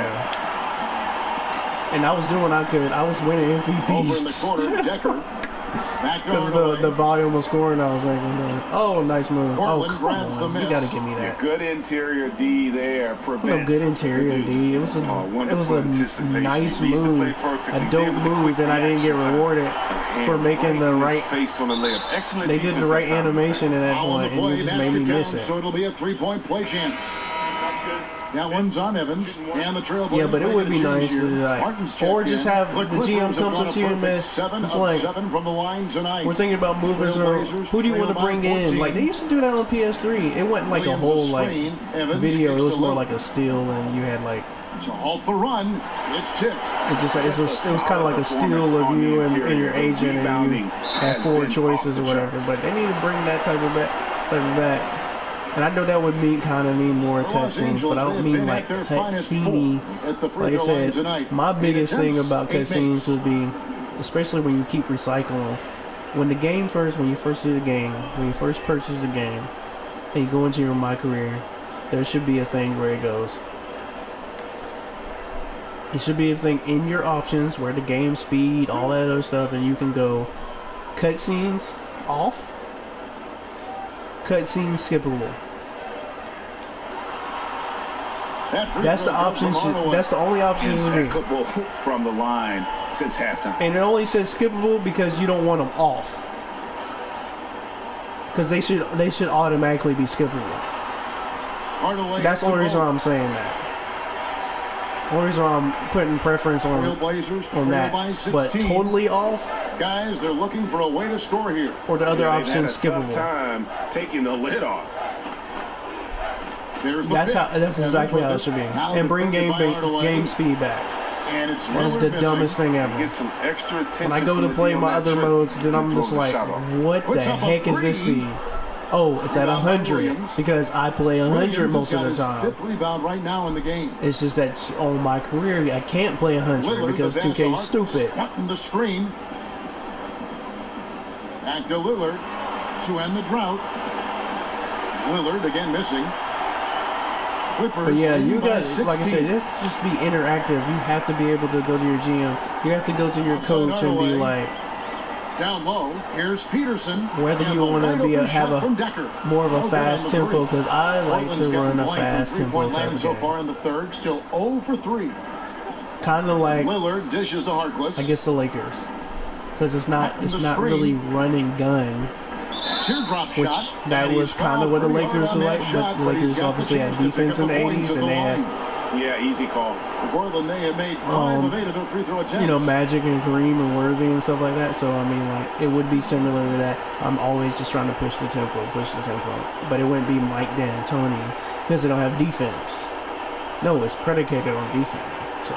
And I was doing what I could. I was winning
Over in the
MVPs.
corner, Decker.
Because the volume of scoring I was making. Oh, nice move.
Portland
Oh, come
grabs the
on.
miss.
You got to give me that.
Good interior D there.
No
Prevents.
good interior D. It was a nice move, a dope move, and I didn't get rewarded for making the right.
Face on the layup. Excellent.
They did the right animation at that point, and it just made me miss it.
So it'll be a 3-point play chance. That one's on Evans, and the Trailblazers.
Yeah, but it would be nice to
Martin's checked
or just
in.
have the GM comes up to you and it's like,
from the line tonight.
we're thinking about movers, or who do you want to bring in? Like they used to do that on PS3. It wasn't like a whole like video. It was more like a steal, and you had like
to halt the run. It's tipped.
it was kind of like a steal of you and your agent, and you had 4 choices or whatever. But they need to bring that type of back. And I know that would mean more cutscenes, but I don't mean like cutscene. Like I said, my biggest thing about cutscenes would be, especially when you keep recycling, when you first do the game, when you first purchase the game, and you go into your My Career, there should be a thing where it goes. It should be a thing in your options where the game speed, all that other stuff, and you can go cutscenes off. Cutscene skippable. That's the option. That's the only option to me.
From the line since halftime.
And it only says skippable because you don't want them off. Because they should automatically be skippable. That's the only reason why I'm saying that. The only reason why I'm putting preference on that. But totally off.
Guys, they're looking for a way to score here.
Or the other option is skippable.
Time taking the lid off.
That's exactly how it should be. And bring game speed back.
And it's
That's the dumbest thing ever.
Get some extra attention.
When I go to play my other modes, then I'm just like, what the heck is this speed? Oh, it's at 100 because I play 100 most of the time.
Fifth rebound right now in the game.
It's just that on My Career I can't play 100 because 2K is stupid.
Wanting the screen. Back to Lillard to end the drought. Lillard again missing. Clippers.
But yeah, you got, like I said, this just be interactive. You have to be able to go to your GM. You have to go to your coach and be like,
down low. Here's Peterson.
Whether you want to have a more of a fast tempo, because I like to run a fast tempo type of
so
game.
far in the third, still 0 for 3.
Kind of like
Lillard dishes to Harkless.
I guess the Lakers, because it's not really run and gun. Which that was kind of what the Lakers were like, but the Lakers obviously had defense in the 80s, and they had
easy call.
Portland, they had made 5 of 8 of their free throw attempts.
Magic and Kareem and Worthy and stuff like that. So I mean, like, it would be similar to that. I'm always just trying to push the tempo, but it wouldn't be Mike D'Antoni because they don't have defense. No, it's predicated on defense. So.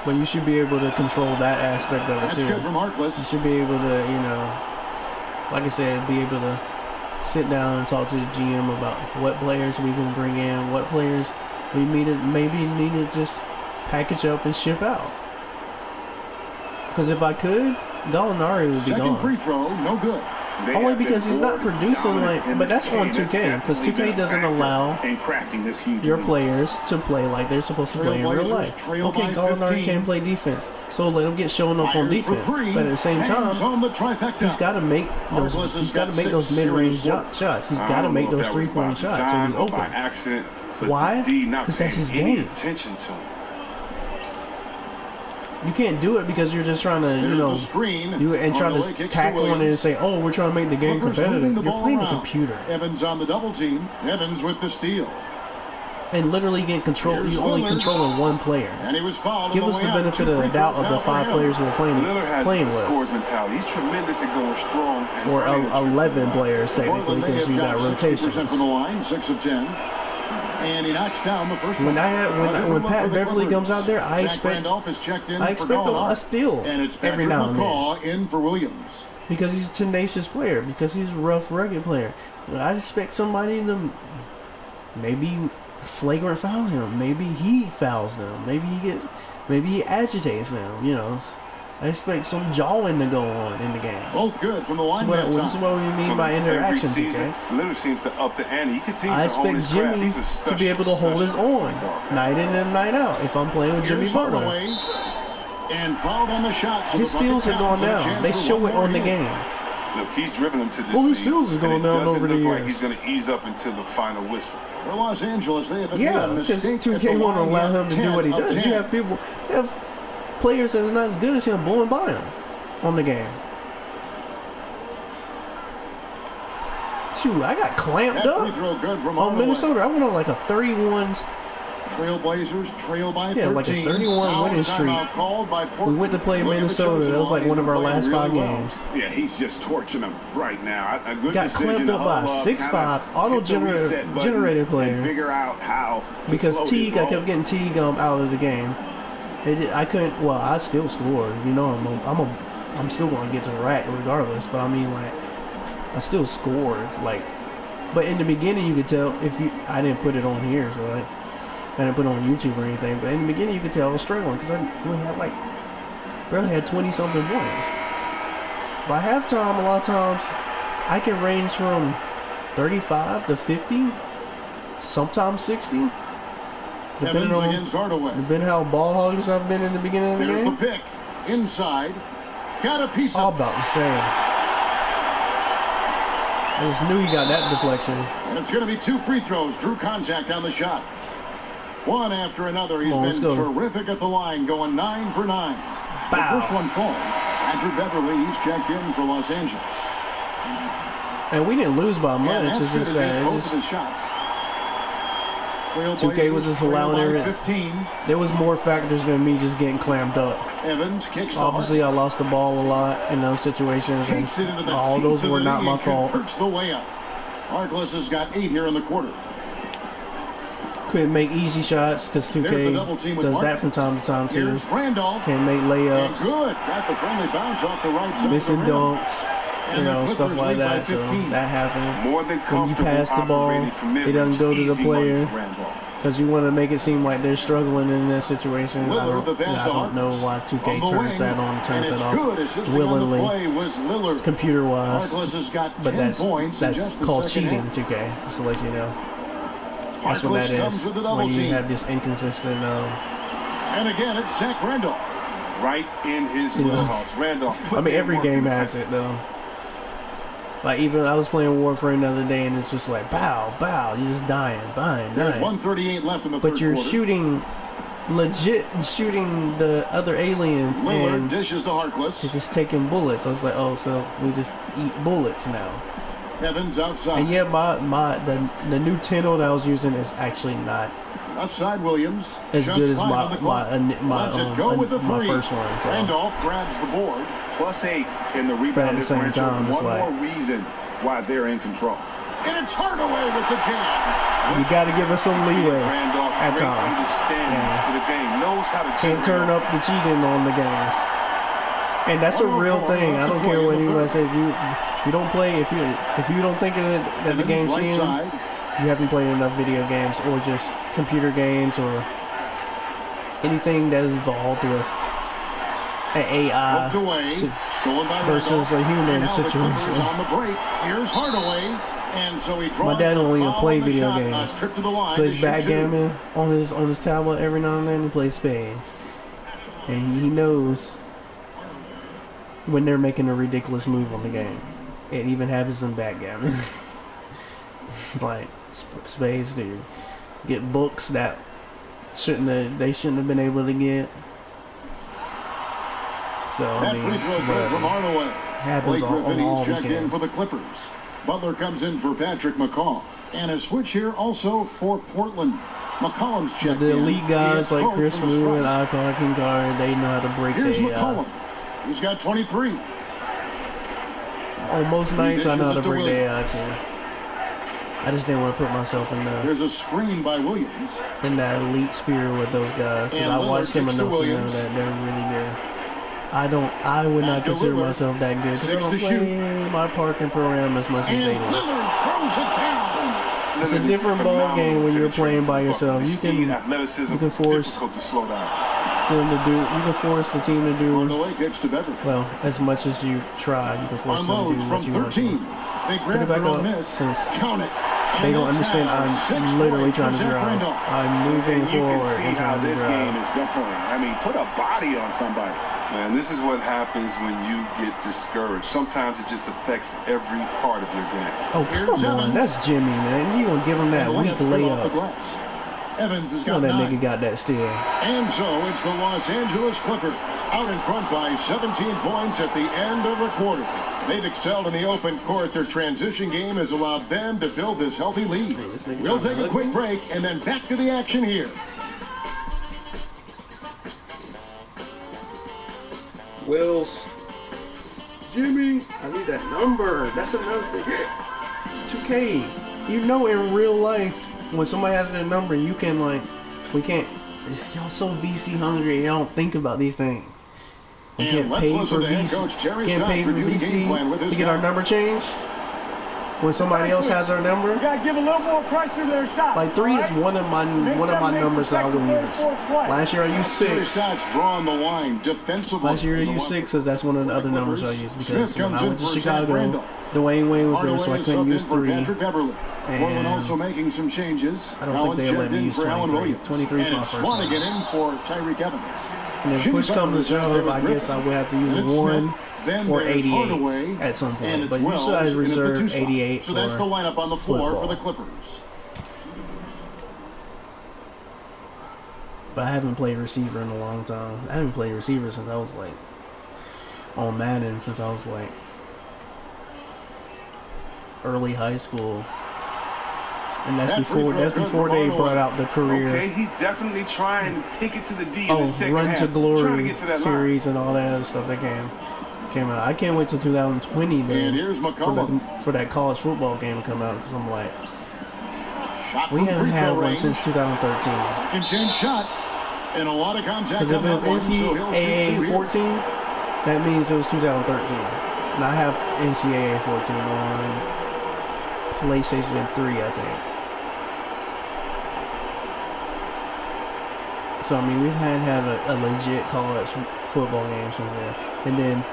But you should be able to control that aspect of it too.
That's good from Harkless.
You should be able to, like I said, be able to sit down and talk to the GM about what players we can bring in, what players we maybe need to just package up and ship out. Because if I could, Gallinari would be gone.
Second free throw, no good.
Only because he's not producing but that's on 2K, because 2K doesn't allow your players to play like they're supposed to play in real life. Okay, Gallinari can't play defense, so let him get shown up on defense. But at the same time, he's got to make those mid-range shots. He's got to make those 3-point shots, so he's open. Why? Because that's his game. You can't do it because you're just trying to, try to tack on it and say, oh, we're trying to make the game competitive. You're playing the computer.
Evans on the double team. Evans with the steal.
And literally get control. You only controlling one player.
And he was fouled.
Give us the benefit of the doubt of the 5 players who are playing with.
Scores mentality. He's tremendous at going strong.
Or 11 players technically, because you got rotations.
From the line, 6 of 10. And he knocks down the first one.
When Pat Beverly comes out there, I expect a steal every now and then.
In for Williams.
Because he's a tenacious player, because he's a rough, rugged player. I expect somebody to maybe flagrant foul him. Maybe he fouls them. Maybe he agitates them. I expect some jawing to go on in the game.
Both good from the line.
This is what we mean by interaction, okay?
Literally seems to up the ante.
I expect Jimmy to be able to hold his own night in and night out if I'm playing with Jimmy Butler.
And fouled on the shot. So
his steals are going down. They show it on the game.
Look, he's driven him to this.
Well, his steals is going down over the years.
Like he's going to ease up until the final whistle.
For Los Angeles, they have
because 2K won't allow him to do what he does. You have players that are not as good as him blowing by him on the game. Shoot, I got clamped up on Minnesota. I went on like a 31.
Trailblazers trail by 13.
Yeah, like a 31 winning streak. We went to play Minnesota. That was like one of our last 5 games.
Yeah, he's just torching them right now. A good
got clamped up by a 6'5" auto-generated player.
Figure out how
because Teague, I kept getting Teague out of the game. I couldn't. Well, I still scored. You know, I'm still going to get to the rack regardless. But I mean, like, I still scored. Like, but in the beginning, you could tell I didn't put it on here, so I didn't put it on YouTube or anything. But in the beginning, you could tell I was struggling because I only had barely had 20-something points. By halftime, a lot of times, I can range from 35 to 50, sometimes 60. Depending on how ball hogs I've been in the beginning of the game.
There's the pick. Inside. Got a piece of
all about the same. I just knew he got that deflection.
And it's going to be 2 free throws. Drew contact on the shot. One after another. He's been terrific at the line, going 9 for 9.
Bow.
The first one called. Andrew Beverly, he's checked in for Los Angeles.
And we didn't lose by much. It's just that
both of his shots.
2K was just allowing everything. There was more factors than me just getting clammed up.
Evans kicks.
Obviously, I lost the ball a lot in those situations, and all those were not my fault.
The way up. Harkless has got 8 here in the quarter.
Couldn't make easy shots because 2K does that from time to time too. Can't make layups.
Good. Got the friendly bounce off the right side.
Missing dunks. You know, stuff like that. So that happened. When you pass the ball, it doesn't go to the player because you want to make it seem like they're struggling in that situation. I don't know why 2K turns that off willingly, computer-wise. But that's called cheating, 2K, just to let you know. That's what that is, when you have this inconsistent...
and again, it's Zach Randolph.
Right in his wheelhouse. Randolph.
I mean, every game has it, though. Like, even I was playing Warframe the other day, and it's just like, bow, bow. You're just dying.
There's 1:38 left in the third quarter.
But you're shooting, legit shooting the other aliens, and
dishes to Harkless.
You're just taking bullets. I was like, oh, so we just eat bullets now.
Evans outside.
And yeah, the new Tendo that I was using is actually not
outside Williams
as good as my first one. So.
Randolph grabs the board.
+8 in the rebound.
But at the same time, it's
one
like
more reason why they're in control.
And it's Hardaway with the jam.
You got to give us some leeway
Randolph,
at times.
To the game. Knows how to
can't turn up the cheating on the games. And that's a real thing. I don't care what anybody says. If you don't play, if you don't think that the game's cheating, you haven't played enough video games or just computer games or anything that is involved with an AI versus a human situation.
On the break. Here's Hardaway, and so he
my dad don't even play video games. Plays backgammon on his tablet every now and then. He plays spades, and he knows when they're making a ridiculous move on the game. It even happens in backgammon. It's like spades do get books that they shouldn't have been able to get. So I mean, happens on all these games.
For the Clippers. Butler comes in for Patrick McCaw, and a switch here also for Portland. McCollum's checked
the elite guys like Chris Wu and Icon Kinkar, they know how to break
Here's McCollum. He's got 23.
On most nights, I know how to break the AI too. I just didn't want to put myself in
There's a screen by Williams.
In that elite spirit with those guys, because I watched them enough to know that they're really good. I would not consider myself that good because I don't play my parking program as much as they do. It's a different ball game when you're playing by yourself. You can force them to do. You can force the team to do.
Hardaway gets to Beverly.
Well, as much as you try, you can force them to do what you want to.
They
Put
grab
it back
their own
up
miss.
since
Count it.
they don't
And
understand.
that's how
I'm literally
6
trying to
points for
drive.
Sacramento.
I'm moving
And you
forward
can
and
see how
trying to
this game
drive.
is going. I mean, put a body on somebody.
Man, this is what happens when you get discouraged. Sometimes it just affects every part of your game.
Oh, come on. That's Jimmy, man. You gonna give him that weak layup.
Evans has
You know
got
that
9.
nigga got that steal.
And so it's the Los Angeles Clippers out in front by 17 points at the end of the quarter. They've excelled in the open court. Their transition game has allowed them to build this healthy lead. We'll take a quick break and then back to the action here.
Wills. Jimmy, I need that number. That's another thing. 2K. You know, in real life, when somebody has their number, you can, like, we can't. Y'all so VC hungry. Y'all don't think about these things. We can't pay for VC. Can't pay for VC to get our number changed. When somebody else has our number,
You gotta give a little more pressure to their shot.
like 3 is one of my numbers that I would use. Last year I used 6.
Drawn the line defensively.
Last year I used 6 because that's one of the other numbers I used, because when I went to Chicago, Dwayne Wade was there, so I couldn't use 3.
Portland also making some changes.
I don't think they'll let me use 23. 23 is my first one.
Swanigan in for Tyreek Evans.
And if push comes to shove, I guess I would have to use 1 or 88 at some point. But usually I reserve 88
So that's the lineup on the floor
football.
for the Clippers.
But I haven't played receiver in a long time. I haven't played receiver since I was like on Madden, since I was like early high school. And that's before they brought out the career.
Okay, he's definitely trying to take it to the D in
Oh,
the second
Run
half.
to
Trying
Glory
to get to that
series and all that other stuff that came out. I can't wait till 2020
And
then
here's McCollum.
for that college football game to come out, because I'm like,
Shot
we
from
haven't
free
had
throw
one
range.
since 2013.
Can change shot. And a lot of contact.
Because if
on
it was
that one, so he'll shoot 2
NCAA
here.
14, that means it was 2013. And I have NCAA 14 on PlayStation 3, I think. So, I mean, we've had a legit college football game since then. And then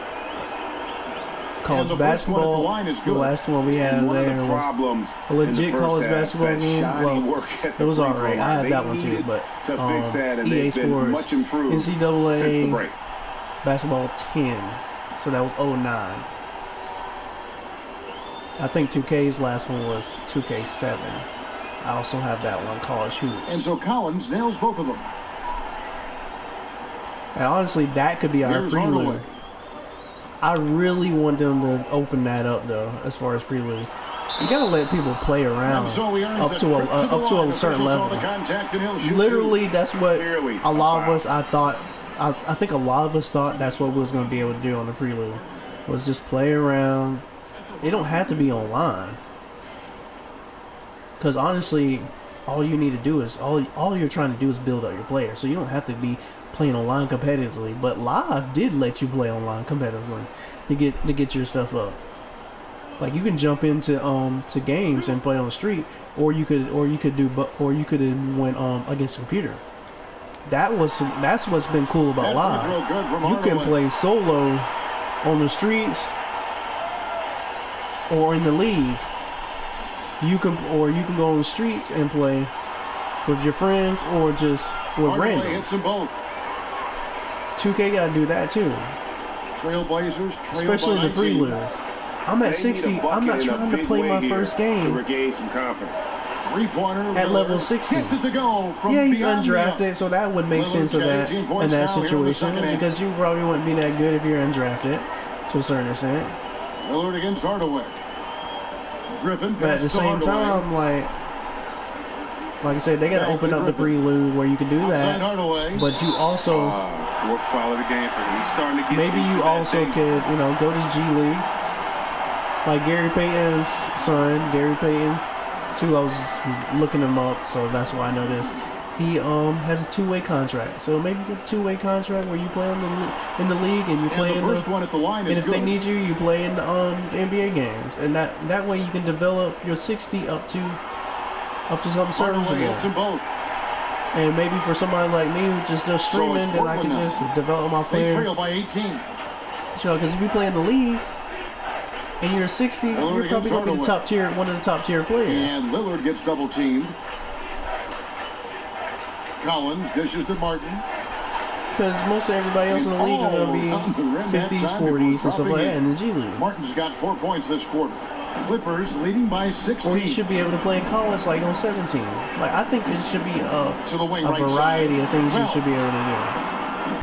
college
And the first one at the
basketball,
line is
the
good.
last one we had
One of
there
the
was
problems
a
in the
legit
first
college
half,
basketball
that
game.
shoddy
Well,
work at
it
the
was
free
alright.
throw
I
line.
had
They
that one too,
needed
but
to fix that, and
EA
they've been
Sports,
much improved since the
NCAA
break.
basketball 10. So that was 09. I think 2K's last one was 2K7. I also have that one, College Hoops.
And so Collins nails both of them.
And honestly, that could be our
Here's
prelude.
Hardaway.
I really want them to open that up, though, as far as prelude. You gotta let people play around
And so he earns
up
a
to
trip
a
the line.
certain
Officials saw
level.
the contact and he'll shoot
Literally, that's what
Clearly,
a lot of
foul.
us. I think a lot of us thought that's what we was gonna be able to do on the prelude, was just play around. It don't have to be online, because honestly, all you need to do is all you're trying to do is build up your player. So you don't have to be playing online competitively. But live did let you play online competitively to get your stuff up. Like, you can jump into to games and play on the street, or you could have went against a computer. That's what's been cool about
That free throw good
live.
from
You can
Hardaway.
play solo on the streets or in the league. You can go on the streets and play with your friends or just with
Hardaway
randoms.
hits them both.
2K gotta do that too,
Trailblazers,
especially in the prelude. I'm at
They
60.
need a
I'm not
bucket in a
trying to
big
play
way
my
here
first
to
game.
regain some confidence.
Three-pointer
At level 60.
Hits it to go from
Yeah, he's
beyond the
undrafted,
arc.
so that would make
Lillard's
sense of
got
that
18
in
points
that
now here in the
situation,
second half.
because you probably wouldn't be that good if you're undrafted to a certain extent.
Lillard against Hardaway. Griffin
But at the
passes to
same
Hardaway.
time, like I said, they got to
Back
open
to
up the
Griffin.
prelude where you can do
Outside
that.
Hardaway.
But you also
Fourth foul of the game for him. He's starting to get
maybe
into
you
that
also
thing.
could go to G League, like Gary Payton's son, Gary Payton. Too, I was looking him up, so that's why I know this. He has a two-way contract, so maybe get a two-way contract where you play in the league and you play
And the first one at the line
and
is
if
good.
they need you, you play in the NBA games, and that way you can develop your 60 up to something
Hardaway hits
serviceable.
them both.
And maybe for somebody like me who just does streaming, then I can just develop my player.
They trail by 18.
Sure, because if you play in the league and you're 60, you're probably going to be the top tier, one of the top tier players.
And Lillard gets double teamed. Collins dishes to Martin.
Because most of everybody else in the league are going to be 50s, 40s, and stuff like that in the G League.
Martin's got 4 points this quarter. Clippers leading by 16.
Or you should be able to play in college like on 17. Like I think it should be a variety of things you should be able to do.